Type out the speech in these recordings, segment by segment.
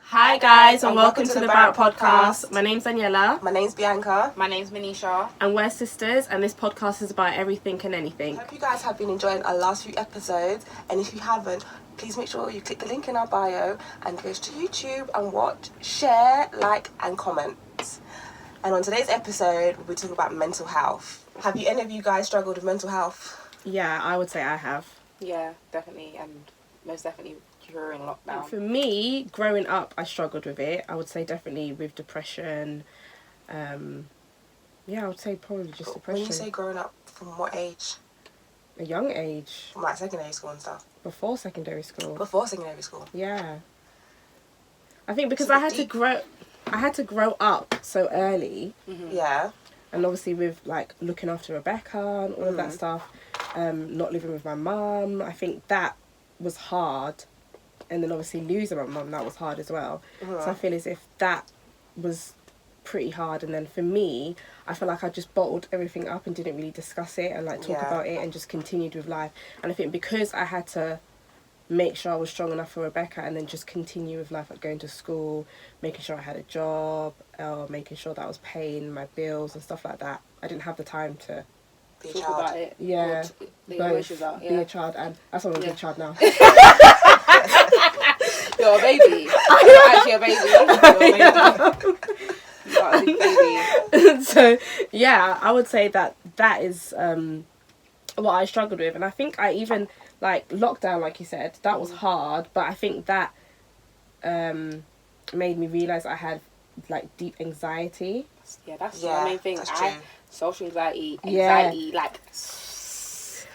Hi guys, and welcome to the Barrett Podcast. My name's Daniela. My name's Bianca. My name's Manisha. And we're sisters, and this podcast is about everything and anything. I hope you guys have been enjoying our last few episodes, and if you haven't, please make sure you click the link in our bio and go to YouTube and watch, share, like and comment. And on today's episode, we'll be talking about mental health. Have you any of you guys struggled with mental health? Yeah, I would say I have. Yeah, definitely, and most definitely during lockdown. For me, growing up, I struggled with it. I would say definitely with depression. Yeah, I would say probably just depression. When you say growing up, from what age? A young age. From like secondary school and stuff? Before secondary school. Before secondary school? Yeah. I think because I had to grow up so early. Mm-hmm. Yeah. And obviously with like looking after Rebecca and all of that stuff, not living with my mum, I think that was hard. And then obviously losing my mum, that was hard as well. So I feel as if that was pretty hard. And then for me, I feel like I just bottled everything up and didn't really discuss it and like talk about it and just continued with life. And I think because I had to make sure I was strong enough for Rebecca and then just continue with life, like going to school, making sure I had a job, making sure that I was paying my bills and stuff like that, I didn't have the time to talk about it. Yeah, both, be a child, and that's why I'm a child now. You're a baby. You're actually a baby. You're a big baby. So yeah, I would say that is what I struggled with, and I think I even like lockdown, like you said, that was hard, but I think that made me realise I had like deep anxiety. Yeah, that's the main thing. Social anxiety, like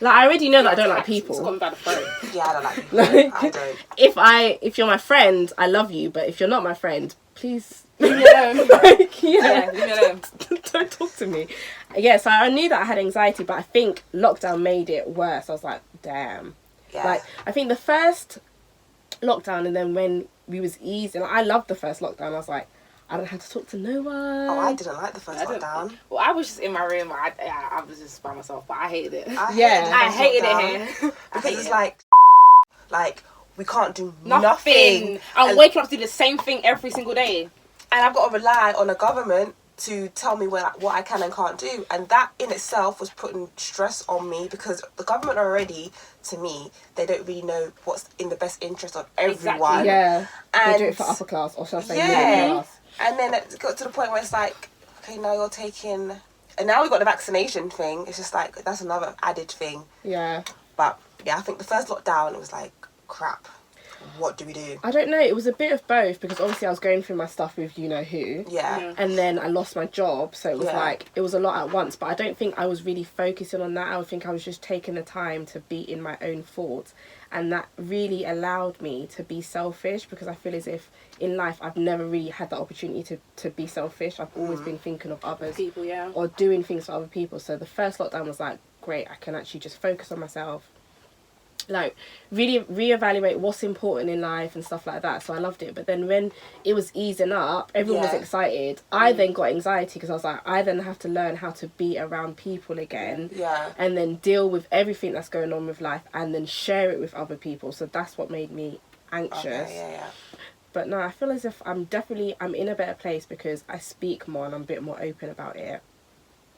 I already know that I don't like people. It's got me by the throat. Yeah, I don't like people. I don't. If you're my friend, I love you, but if you're not my friend, please leave me alone. leave me alone. Don't talk to me. Yeah, so I knew that I had anxiety, but I think lockdown made it worse. I was like, damn. Yeah. Like, I think the first lockdown, and then when we was easing, I loved the first lockdown. I was like, I don't have to talk to no one. Oh, I didn't like the first lockdown. Well, I was just in my room. I was just by myself, but I hated it. I hated it here. Because it's like we can't do nothing. I'm waking up to do the same thing every single day. And I've got to rely on the government to tell me what I can and can't do. And that in itself was putting stress on me because the government already, to me, they don't really know what's in the best interest of everyone. Exactly. Yeah. And they do it for upper class, or shall I say middle class. And then it got to the point where it's like, okay, now you're taking... And now we've got the vaccination thing. It's just like, that's another added thing. Yeah. But, yeah, I think the first lockdown, it was like, crap. What do we do? I don't know. It was a bit of both because obviously I was going through my stuff with you know who. Yeah. And then I lost my job. So it was like, it was a lot at once. But I don't think I was really focusing on that. I would think I was just taking the time to be in my own thoughts. And that really allowed me to be selfish because I feel as if in life I've never really had that opportunity to be selfish. I've always been thinking of others. People, or doing things for other people. So the first lockdown was like, great, I can actually just focus on myself. Like, really reevaluate what's important in life and stuff like that. So I loved it. But then when it was easing up, everyone was excited. I then got anxiety because I was like, I then have to learn how to be around people again. Yeah. And then deal with everything that's going on with life and then share it with other people. So that's what made me anxious. Okay, yeah. But no, I feel as if I'm in a better place because I speak more and I'm a bit more open about it.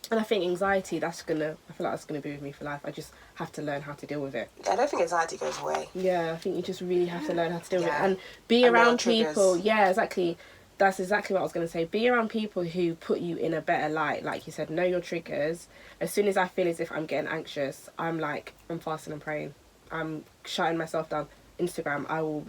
And I think anxiety, I feel like that's going to be with me for life. I just have to learn how to deal with it. I don't think anxiety goes away. Yeah, I think you just really have to learn how to deal with it. And be around people. Yeah, exactly. That's exactly what I was going to say. Be around people who put you in a better light. Like you said, know your triggers. As soon as I feel as if I'm getting anxious, I'm fasting and praying. I'm shutting myself down. Instagram, I will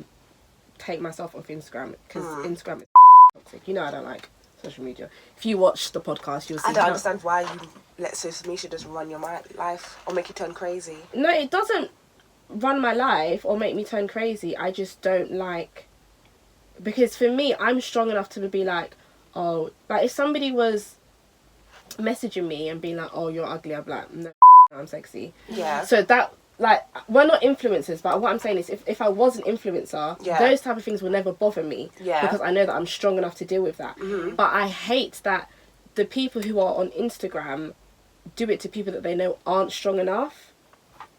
take myself off Instagram because Instagram is toxic. You know I don't like social media. If you watch the podcast, you'll see. I don't understand why you let social media just run your life or make you turn crazy. No, it doesn't run my life or make me turn crazy. I just don't like... Because for me, I'm strong enough to be like, oh... Like, if somebody was messaging me and being like, oh, you're ugly, I'm like, no, I'm sexy. Yeah. So that... Like, we're not influencers, but what I'm saying is if I was an influencer, those type of things will never bother me. Yeah. Because I know that I'm strong enough to deal with that. Mm-hmm. But I hate that the people who are on Instagram do it to people that they know aren't strong enough,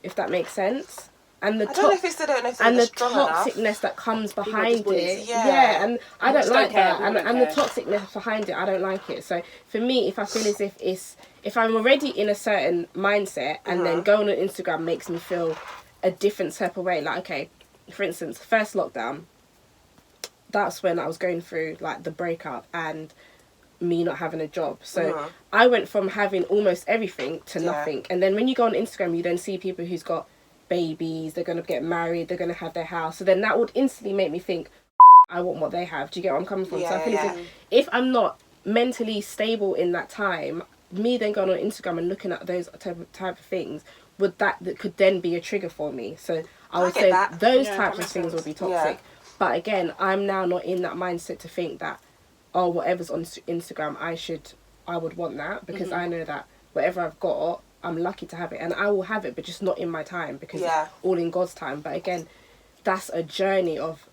if that makes sense. and the I don't know if it's they don't know if and they're the strong toxicness enough. that comes behind it. Yeah. And I don't just like don't care. that. People And don't the care. toxicness behind it, I don't like it. So for me, if I feel as if I'm already in a certain mindset and then going on Instagram makes me feel a different type of way. Like, okay, for instance, first lockdown, that's when I was going through like the breakup and me not having a job. So I went from having almost everything to nothing. And then when you go on Instagram, you then see people who's got babies, they're going to get married, they're going to have their house. So then that would instantly make me think, I want what they have. Do you get where I'm coming from? So I feel as if I'm not mentally stable in that time, me then going on Instagram and looking at those type of things, that could then be a trigger for me. So I would say those types of things will be toxic. But again, I'm now not in that mindset to think that, oh, whatever's on Instagram, I would want that, because I know that whatever I've got, I'm lucky to have it, and I will have it, but just not in my time, because it's all in God's time. But again, that's a journey of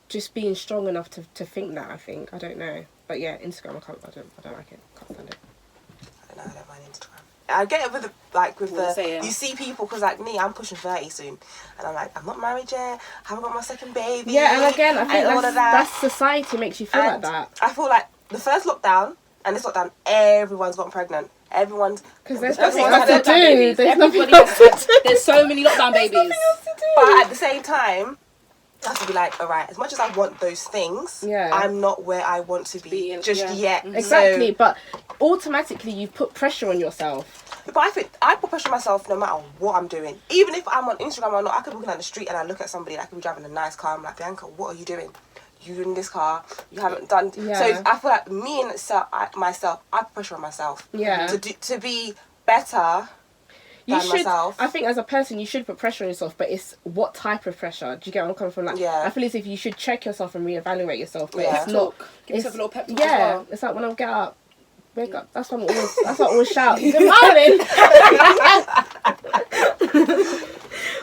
just being strong enough to think that. I think, I don't know, but yeah, Instagram, I don't like it. Can't stand it. I don't mind Instagram. I get it with you see people, because like me, I'm pushing 30 soon, and I'm like, I'm not married yet, haven't got my second baby. Yeah, and again, I think all of that. that's society makes you feel like that. I feel like the first lockdown and this lockdown, everyone's gotten pregnant. Because there's nothing else to do. There's so many lockdown babies. But at the same time, I have to be like, all right, as much as I want those things, I'm not where I want to be just yet. Exactly, so, but automatically you've put pressure on yourself. But I think I put pressure on myself no matter what I'm doing. Even if I'm on Instagram or not, I could be looking at the street and I look at somebody that could be driving a nice car. I'm like, Bianca, what are you doing? You in this car, you haven't done. So I feel like me and myself, I put pressure on myself. To be better. You should. Myself. I think as a person, you should put pressure on yourself, but it's what type of pressure. Do you get where I'm coming from? Like, I feel as if you should check yourself and reevaluate yourself, but it's not. Give yourself a little pep talk. Yeah, it's like when I get up, wake up. That's what I always shout. Good morning.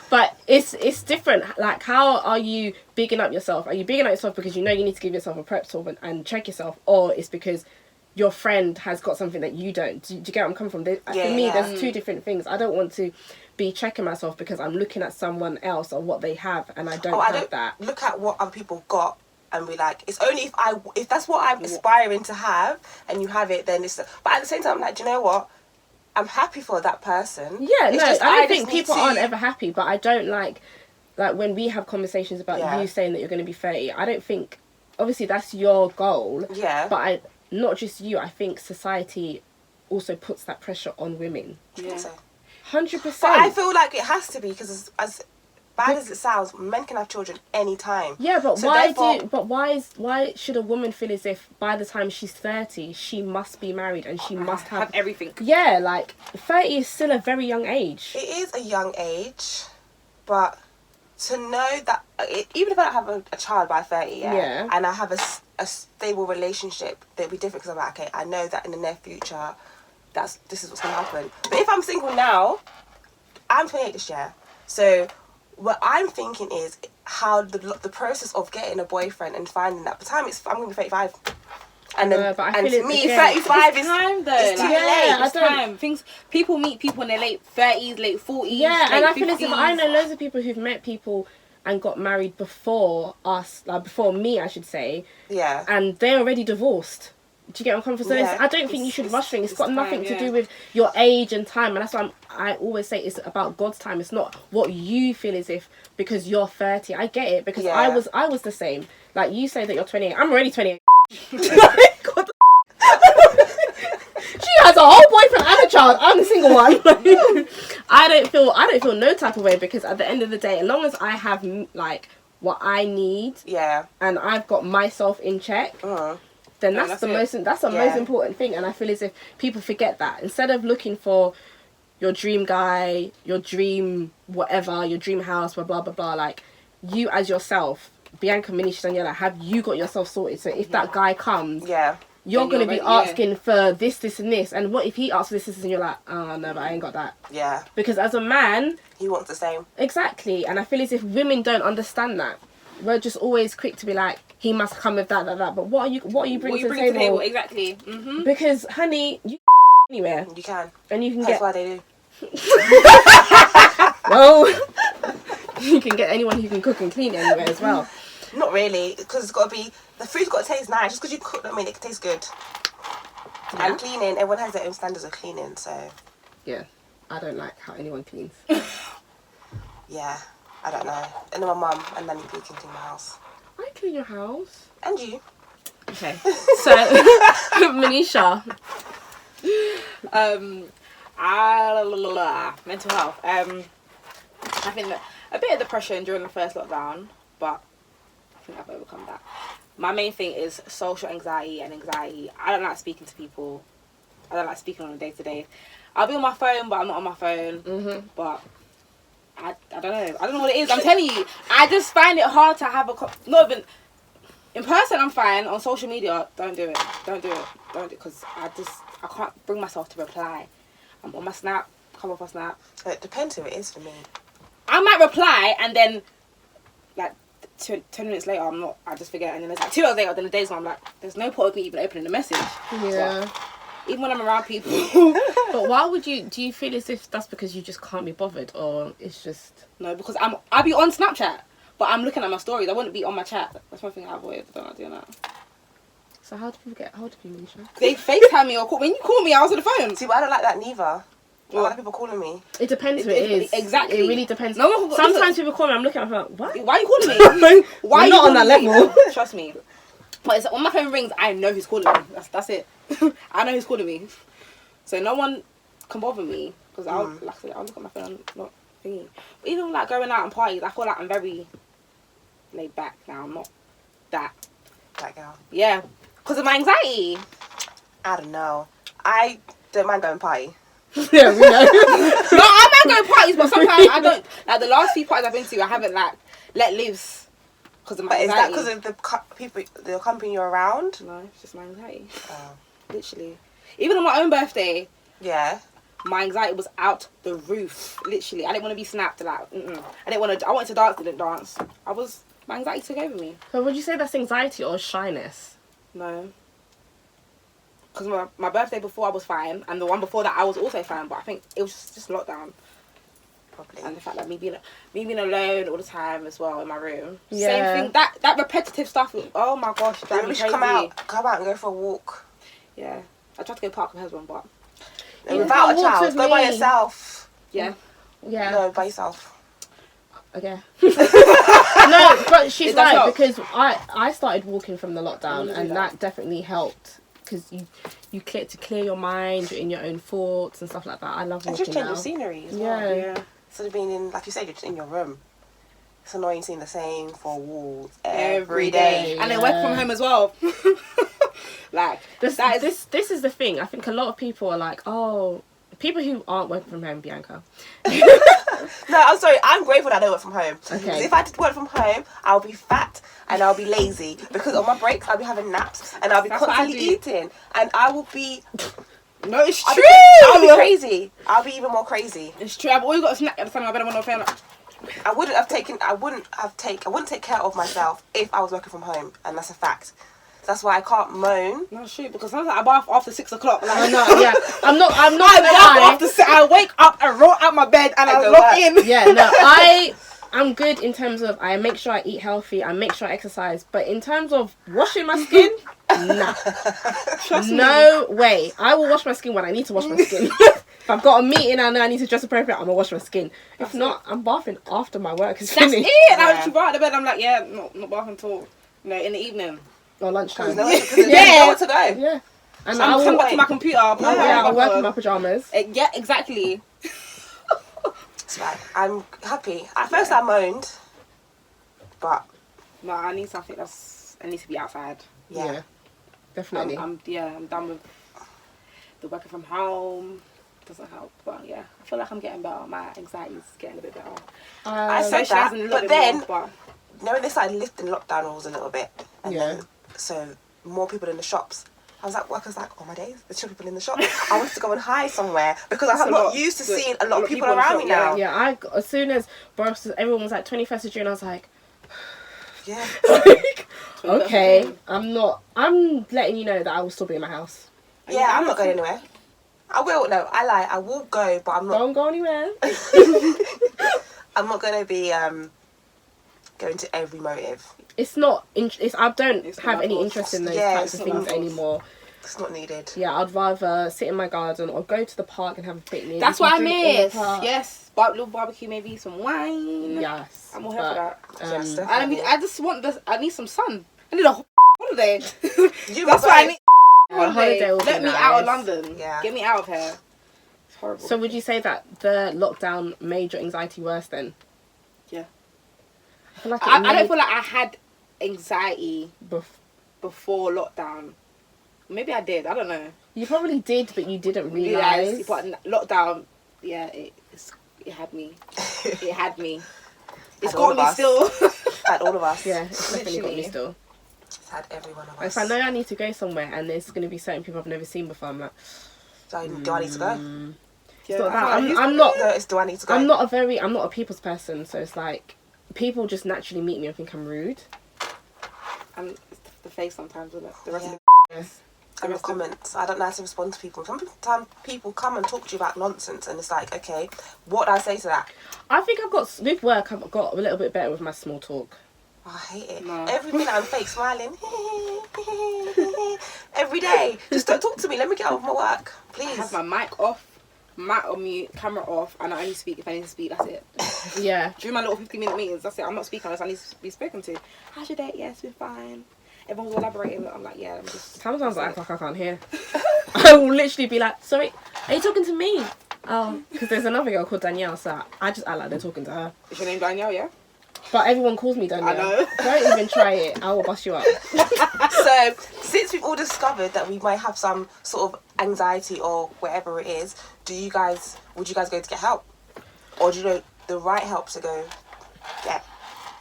But it's different. Like, how are you bigging up yourself? Are you bigging up yourself because you know you need to give yourself a prep talk and check yourself, or it's because your friend has got something that you don't? Do you get where I'm coming from? For me, there's two different things. I don't want to be checking myself because I'm looking at someone else or what they have, and I don't have that. Look at what other people got and be like, it's only if that's what I'm aspiring to have, and you have it, then it's. But at the same time, I'm like, do you know what? I'm happy for that person. Yeah, no, I don't think people aren't ever happy, but I don't like when we have conversations about you saying that you're going to be 30. I don't think, obviously that's your goal. Yeah. But not just you. I think society also puts that pressure on women. Yeah. 100%. But I feel like it has to be, because as bad as it sounds, men can have children anytime. Yeah, but why should a woman feel as if by the time she's 30 she must be married and she must have everything? Yeah, like 30 is still a very young age. It is a young age, but to know that even if I don't have a child by 30, and I have a stable relationship, that'd be different, because I'm like, okay, I know that in the near future this is what's gonna happen. But if I'm single now, I'm 28 this year, so what I'm thinking is how the process of getting a boyfriend and finding that. By the time I'm going to be 35. And then, and to me, 35 is time though. It's too late. It's time. People meet people in their late 30s, late 40s. Yeah, and I feel as if I know loads of people who've met people and got married before us, like before me, I should say. Yeah. And they're already divorced. Do you get what I'm coming from? So I don't think you should rush things. It's got nothing to do with your age and time, and that's why I always say it's about God's time. It's not what you feel as if because you're 30. I get it, because I was the same. Like, you say that you're 28. I'm already 28. She has a whole boyfriend and a child. I'm the single one. I don't feel no type of way, because at the end of the day, as long as I have like what I need, and I've got myself in check. Then that's the most important thing. And I feel as if people forget that. Instead of looking for your dream guy, your dream whatever, your dream house, blah blah blah blah, like, you as yourself, Bianca Minish Daniela, have you got yourself sorted? So if that guy comes, you're gonna be asking for this and this, and what if he asks for this and you're like, oh no, but I ain't got that. Yeah. Because as a man, he wants the same. Exactly. And I feel as if women don't understand that. We're just always quick to be like, he must come with that. But what are you bringing to the table? Exactly. Mm-hmm. Because, honey, you anywhere. You can. And you can That's why they do. Well, can get anyone who can cook and clean anywhere as well. Not really, because it's got to be, the food's got to taste nice. Just because you cook, I mean, it can taste good. Yeah. And cleaning, everyone has their own standards of cleaning, so. Yeah, I don't like how anyone cleans. Yeah, I don't know. And then my mum and Nanny P can clean my house. I clean your house. And you. Okay, so Manisha. Mental health. I think that a bit of depression during the first lockdown, but I think I've overcome that. My main thing is social anxiety and anxiety. I don't like speaking to people. I don't like speaking on a day-to-day. I'll be on my phone, but I'm not on my phone. Mm-hmm. But I don't know. I don't know what it is. I'm telling you, I just find it hard to have not even in person. I'm fine. On social media, don't do it. Don't do it. Because I can't bring myself to reply. I'm on my Snap. Come off my Snap. It depends who it is for me. I might reply and then like 10 minutes later I'm not. I just forget, and then it's like 2 hours later. Then the days when I'm like, there's no point of me even opening the message. Yeah. But even when I'm around people. But why would you? Do you feel as if that's because you just can't be bothered, or it's just No, because I'll be on Snapchat, but I'm looking at my stories. I wouldn't be on my chat. That's one thing I avoid. I don't like doing that. So how do people get hold of you, Manisha? They FaceTime me or call. When you call me, I was on the phone. See, but I don't like that neither. I don't like people calling me. It depends who it is. Exactly. It really depends. No one. Sometimes people call me. I'm looking at her. What? Why are you calling me? Why are you not on that calling me? level. Trust me. But it's, when my phone rings, I know who's calling me. That's it. I know who's calling me. So no one can bother me because I'll look at my phone and not thingy. But even like going out and parties, I feel like I'm very laid back now. I'm not that. That girl. Yeah, because of my anxiety. I don't know. I don't mind going party. Yeah, we know. No, I might go parties, but sometimes I don't. Like the last few parties I've been to, I haven't like let loose because of my But is anxiety. that because of the people, the company you're around? No, it's just my anxiety. Oh. Literally. Even on my own birthday, Yeah. my anxiety was out the roof. Literally, I didn't want to be snapped. Like, I didn't want to. I wanted to dance, didn't dance. My anxiety took over me. So would you say that's anxiety or shyness? No. Because my birthday before I was fine, and the one before that I was also fine, but I think it was just lockdown. Probably. And the fact that me being alone all the time as well in my room. Yeah. Same thing. That repetitive stuff. Oh my gosh, that Maybe we should come out and go for a walk. Yeah, I tried to go park with my husband, but Yeah. Without a Walks child, with go by me. yourself. yeah. Yeah. No, by yourself. Okay. No, but she's It does right help. because I started walking from the lockdown Really and do that definitely helped because you clear your mind, you're in your own thoughts and stuff like that. I love And walking just change now. your scenery as well. Yeah. Yeah. Instead of being in, like you said, you're just in your room. It's annoying seeing the same four walls Every every day. day. And then work from home as well. Like, This is the thing. I think a lot of people are like, oh, people who aren't working from home, Bianca. No, I'm sorry. I'm grateful that I don't work from home. Okay. Because if I did work from home, I'll be fat and I'll be lazy. Because on my breaks, I'll be having naps and I'll be That's what I constantly do. eating. And I will be... No, it's I'll true. be crazy. I'll be even more crazy. It's true. I've always got a snack at the time. I better want to feel like. I wouldn't take care of myself if I was working from home, and that's a fact. That's why I can't moan. No, shoot, because sometimes I bath after 6 o'clock. Like, I know, yeah. I'm not I gonna bath lie. after 6. I wake up and roll out my bed and I go log back. in. Yeah, no, I'm good in terms of I make sure I eat healthy, I make sure I exercise, but in terms of washing my skin, nah. Trust me. No way. I will wash my skin when I need to wash my skin. If I've got a meeting and I need to dress appropriate, I'm gonna wash my skin. If not, I'm bathing after my work is That's finished. it. And I Yeah. was right at the bed. I'm like, yeah, not bathing until in the evening. Or lunchtime. Because there's Yeah. nowhere to go. Yeah. And I'm I come will, back to my computer. I'll work in my pajamas. Yeah, exactly. It's right. I'm happy. At first I moaned, but No, I need something I need to be outside. yeah. Definitely. I'm done with the working from home. Doesn't help, but yeah, I feel like I'm getting better. My anxiety's getting a bit better. I said that, Socialising a little but bit then more, you know, they started lifting lockdown rules a little bit, and Yeah. then, so more people in the shops. I was at work. I was like, oh my days, there's still people in the shop. I wanted to go and hide somewhere because I'm not used to seeing a lot of people in the around shop, me now. Yeah, as soon as everyone was like 21st of June, I was like, Yeah. okay, I'm letting you know that I will still be in my house. Yeah, I'm not going anywhere. I will. No, I lie. I will go, but I'm not. Don't go anywhere. I'm not going to be go into every motive. It's not. I don't It's have not any my interest in those Yeah, types it's of not my things fault. anymore. It's not needed. Yeah, I'd rather sit in my garden or go to the park and have a picnic. That's We can what I drink in the miss. park. Yes, little barbecue, maybe some wine. Yes. I'm all here for that. Yes, that. definitely. I just want this. I need some sun. I need a holiday. You That's were what I both. need. A holiday will Let be me out of nice. London. Yeah. Get me out of here. It's horrible. So would you say that the lockdown made your anxiety worse then? Yeah. I feel like I don't feel like I had anxiety bef- before lockdown. Maybe I did. I don't know. you probably did, but you didn't Realize, realise. but lockdown, yeah, it had me. It had me. It's Had all got of me us. still. Had all of us. Yeah, it's definitely got me Literally. still. It's had every one of us. If I know I need to go somewhere and there's going to be certain people I've never seen before, I'm like, Do I need to go? it's not I that. feel like I'm not. No, it's do I need to go? I'm not a people's person, so it's like people just naturally meet me and think I'm rude. And it's the face sometimes, isn't it? The rest Yeah. of Yes. And the comments. I don't know how to respond to people. Sometimes people come and talk to you about nonsense, and it's like, okay, what do I say to that? I think with work, I've got a little bit better with my small talk. Oh, I hate it. No. Every minute I'm fake smiling. Every day. Just don't talk to me. Let me get on with my work, I please. have my mic off, mic on mute, camera off, and I only speak if I need to speak. That's it. Yeah. During my little 15-minute meetings, that's it. I'm not speaking unless I need to be spoken to. How's your day? Yes, we're fine. Everyone's elaborating. I'm like, yeah, I'm just. Sometimes I act like I can't hear. I will literally be like, sorry, are you talking to me? Oh, because there's another girl called Danielle, so I just act like they're talking to her. Is your name Danielle? Yeah. But everyone calls me Danielle. I know. Don't even try it. I will bust you up. So, since we've all discovered that we might have some sort of anxiety or whatever it is, would you guys go to get help? Or do you know the right help to go get?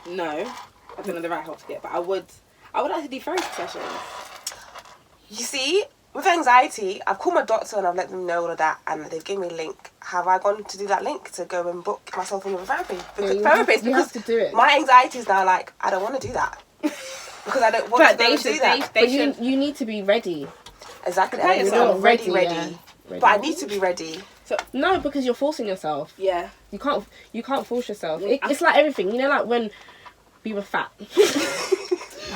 No, I don't know the right help to get, but I would like to do therapy sessions. You see, with anxiety, I've called my doctor and I've let them know all of that, and they've given me a link. Have I gone to do that link to go and book myself in with a therapy? Because you have to do it. my anxiety is now like, I don't want to do that. Because I don't want But to go and do that. But you need to be ready. Exactly. Prepare I'm yourself. not ready. Yeah. Ready. But I need to be ready. No, because you're forcing yourself. Yeah. You can't force yourself. Yeah, It's like everything. You know, like when we were fat.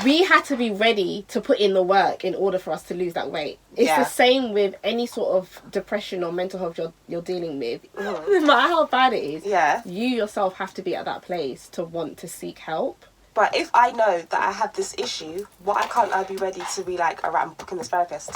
We had to be ready to put in the work in order for us to lose that weight. It's Yeah. the same with any sort of depression or mental health you're dealing with. Mm-hmm. No matter how bad it is, Yeah. you yourself have to be at that place to want to seek help. But if I know that I have this issue, why can't I be ready to be like, alright, I'm booking this therapist?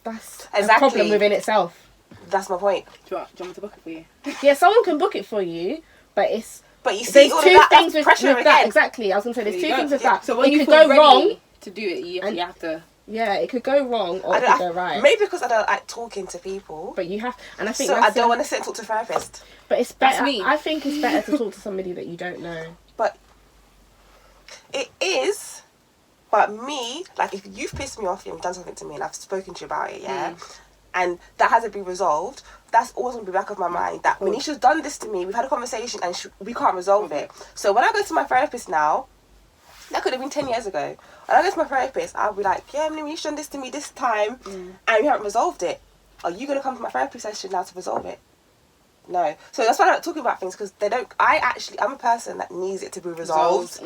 That's Exactly. a problem within itself. That's my point. Do you want me to book it for you? Yeah, someone can book it for you, but it's But you see, there's all of two that, things that's with pressure that. again. Exactly, I was gonna say there's There two you things go. with that. So when it you could feel go ready wrong. to do it, you And- have to. Yeah, it could go wrong or I it could don't, go right. maybe because I don't like talking to people. But you have, and I think So I that's don't the- want to sit and talk to a therapist. But it's That's better. me. I think it's better to talk to somebody that you don't know. But it is. But me, like, if you've pissed me off, you've done something to me, and I've spoken to you about it, yeah, and that hasn't been resolved, that's always going to be back of my mind. That Manisha's done this to me, we've had a conversation, and we can't resolve it. So when I go to my therapist now, that could have been 10 years ago. When I go to my therapist, I'll be like, yeah, Manisha's done this to me this time, and we haven't resolved it. Are you going to come to my therapy session now to resolve it? No. So that's why I don't talk about things, because I'm a person that needs it to be resolved.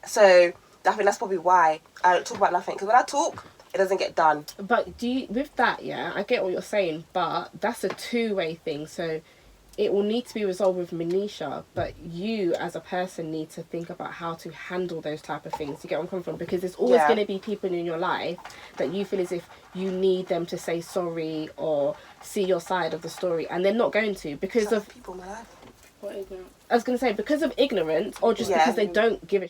So I think that's probably why I don't talk about nothing. Because when I talk, it doesn't get done. But with that, yeah, I get what you're saying, but that's a two-way thing. So it will need to be resolved with Manisha, but you as a person need to think about how to handle those type of things. You get where I'm coming from? Because there's always Yeah. going to be people in your life that you feel as if you need them to say sorry or see your side of the story, and they're not going to because of, people in my life. What is it? I was going to say, because of ignorance or just Yeah. because they don't give a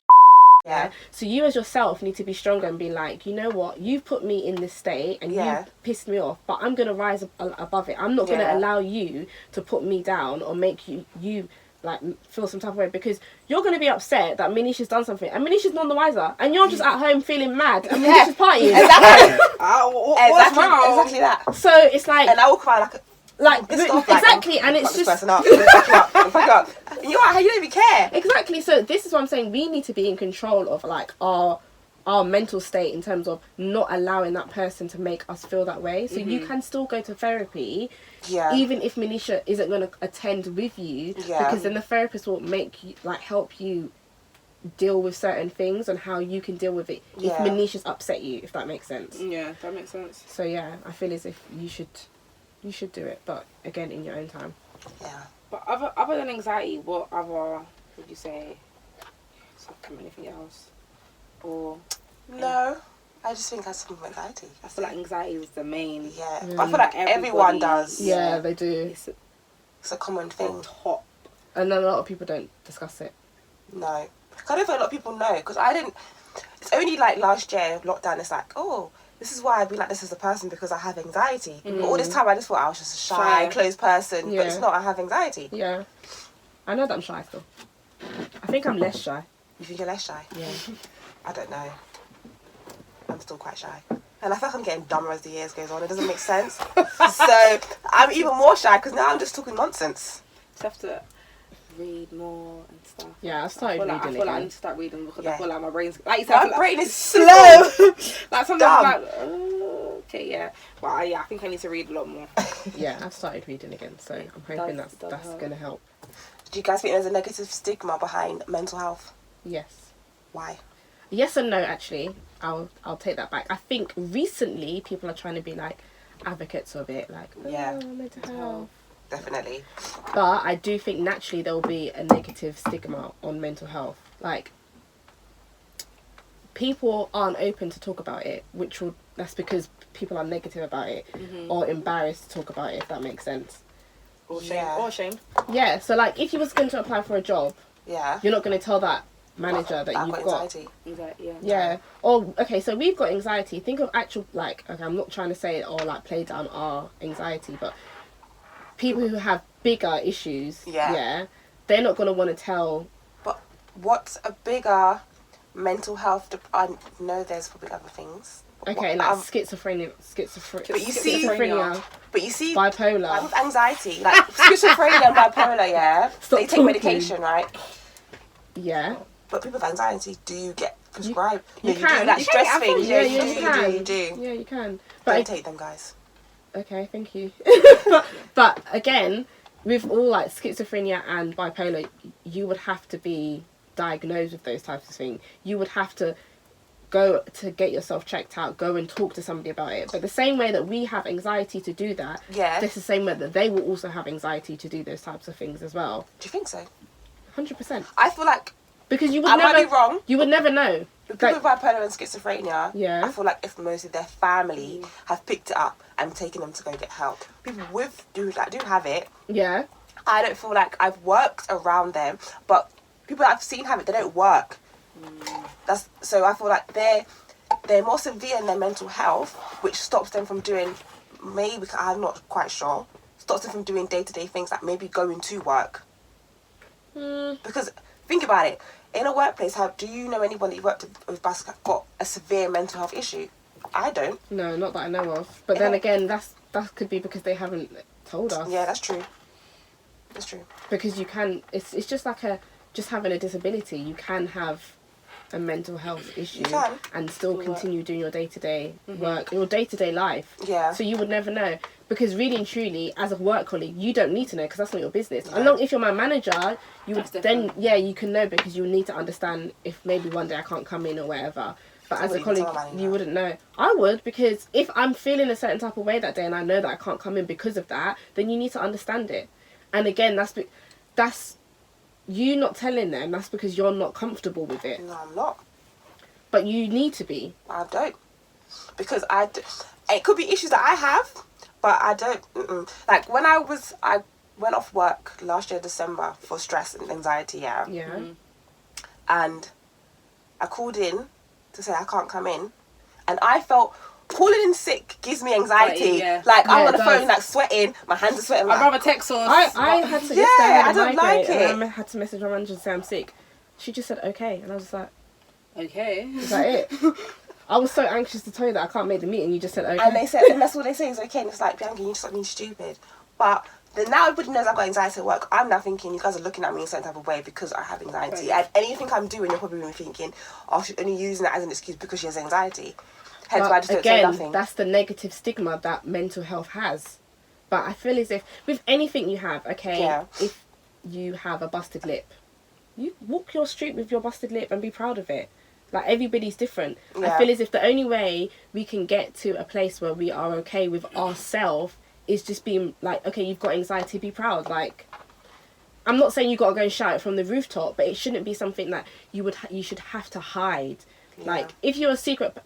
Yeah. So you as yourself need to be stronger and be like, you know what, you've put me in this state and Yeah. you've pissed me off, but I'm going to rise above it. I'm not going to Yeah. allow you to put me down or make you like feel some type of way, because you're going to be upset that Manisha's done something and Manisha's none the wiser, and you're just at home feeling mad and Yeah. Manisha's partying. Exactly. What's wrong? Exactly that. So it's like, And I will cry like pissed off, exactly, like, and fuck it's this just person up. Fuck up. And you don't even care. exactly. So this is what I'm saying. We need to be in control of like our mental state in terms of not allowing that person to make us feel that way. So you can still go to therapy, Yeah. even if Manisha isn't going to attend with you, Yeah. because then the therapist will make you like help you deal with certain things and how you can deal with it if Yeah. Manisha's upset you, if that makes sense. Yeah, that makes sense. So yeah, I feel as if you should do it, but again in your own time. Yeah. But other than anxiety, what other would you say? Something, anything else? Or No, I just think I have some anxiety. I feel like anxiety is the main. Yeah, Mm. but I feel like everyone Everybody- does. Yeah, they do. It's a common the thing. top. And then a lot of people don't discuss it. No, I don't think a lot of people know because I didn't. It's only like last year lockdown. It's like, oh, this is why I be like this as a person because I have anxiety. But all this time I just thought I was just a shy, closed person. Yeah. But it's not. I have anxiety. Yeah. I know that I'm shy still. I think I'm less shy. You think you're less shy? Yeah. I don't know. I'm still quite shy. And I feel like I'm getting dumber as the years goes on. It doesn't make sense. So I'm even more shy because now I'm just talking nonsense. Just have to read more and stuff. Yeah, I've started I reading feel like I again. need to start reading because Yeah. I feel like my brain's like you said. I feel My like brain is slow. Like sometimes Dumb. I'm like, okay, yeah. Well, yeah, I think I need to read a lot more. Yeah, I've started reading again, so I'm hoping does that's help. gonna help. Do you guys think there's a negative stigma behind mental health? Yes. Why? Yes and no, actually. I'll take that back. I think recently people are trying to be like advocates of it, like Yeah. mental health. Definitely. But I do think naturally there will be a negative stigma on mental health. Like people aren't open to talk about it, that's because people are negative about it or embarrassed to talk about it, if that makes sense. Or shame. Yeah. Or shame. Yeah, so like if you was going to apply for a job, Yeah. you're not going to tell that manager that I've you've got got. anxiety. Exactly. Yeah. Yeah. Or okay, so we've got anxiety. Think of actual like okay, I'm not trying to say it or like play down our anxiety, but people who have bigger issues, Yeah. they're not gonna want to tell. But what's a bigger mental health? I know there's probably other things. Okay, like schizophrenia, But you see- schizophrenia, But you see, bipolar. like with anxiety, like schizophrenia and bipolar, yeah, Stop they take talking. medication, right? Yeah. But people with anxiety do get prescribed. You do can. like You stress can. things. Yeah, you you can. You do. Yeah, you can. Don't But take them, guys. okay, thank you. but again, with all like schizophrenia and bipolar, you would have to be diagnosed with those types of things. You would have to go to get yourself checked out, go and talk to somebody about it. But the same way that we have anxiety to do that, Yeah. that's the same way that they will also have anxiety to do those types of things as well. Do you think so? 100%. I feel like Because you would I never, might be wrong. you would never know. With people Like, with bipolar and schizophrenia, Yeah. I feel like if most of their family have picked it up and taken them to go get help, people do have it. yeah, I don't feel like I've worked around them, but people that I've seen have it, they don't work. So I feel like they're more severe in their mental health, which stops them from doing, maybe, I'm not quite sure, stops them from doing day-to-day things like maybe going to work. Because think about it, in a workplace, do you know anyone that you worked with that's got a severe mental health issue? I don't. no, not that I know of. But then again, that could be because they haven't told us. Yeah, that's true. That's true. Because you can, it's just like just having a disability, you can have a mental health issue can. and still continue doing your day-to-day work, your day-to-day life. Yeah. So you would never know. Because really and truly, as a work colleague, you don't need to know because that's not your business. No. Along, if you're my manager, you would That's then, different. yeah, you can know because you would need to understand if maybe one day I can't come in or whatever. But So as what a do you tell colleague, a manager? you wouldn't know. I would, because if I'm feeling a certain type of way that day and I know that I can't come in because of that, then you need to understand it. And again, that's you not telling them, that's because you're not comfortable with it. No, I'm not. But you need to be. I don't. Because it could be issues that I have, but I don't. Like when I went off work last year, December, for stress and anxiety, yeah. Yeah. And I called in to say I can't come in. And I felt calling in sick gives me anxiety. Yeah. Like Yeah, I'm on it the phone, does. like sweating, my hands are sweating. I'd Like, rather text or. I had to Yeah, yesterday, I had I a don't migraine like and it. I had to message my manager and say I'm sick. She just said okay, and I was just like, Okay. is that it? I was so anxious to tell you that I can't make the meeting. You just said okay. and they said, and that's all they say is okay. And it's like, Bianca, you just stop being stupid. But then now everybody knows I've got anxiety at work. I'm now thinking you guys are looking at me in a certain type of way because I have anxiety. Right. And anything I'm doing, you're probably going to be thinking, oh, she's only using that as an excuse because she has anxiety. Hence why I But just don't say again, nothing. that's the negative stigma that mental health has. But I feel as if with anything you have, okay, Yeah. if you have a busted lip, you walk your street with your busted lip and be proud of it. Like, everybody's different. Yeah. I feel as if the only way we can get to a place where we are okay with ourselves is just being like, okay, you've got anxiety, be proud. Like, I'm not saying you got to go and shout it from the rooftop, but it shouldn't be something that you should have to hide. Yeah. Like, if you're a secret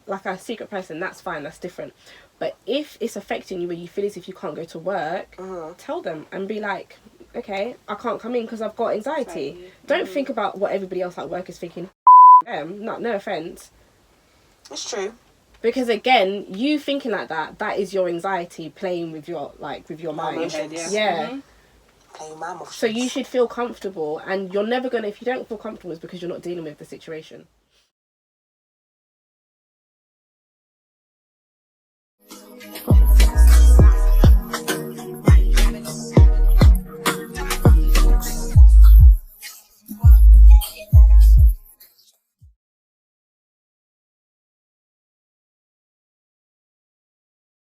person, that's fine, that's different. But if it's affecting you where you feel as if you can't go to work, tell them and be like, okay, I can't come in because I've got anxiety. Don't think about what everybody else at work is thinking. Them, no offense. It's true. Because again, you thinking like that is your anxiety playing with your mind. Emotions. Yeah. Playing my emotions. So you should feel comfortable, and you're never gonna, if you don't feel comfortable, it's because you're not dealing with the situation.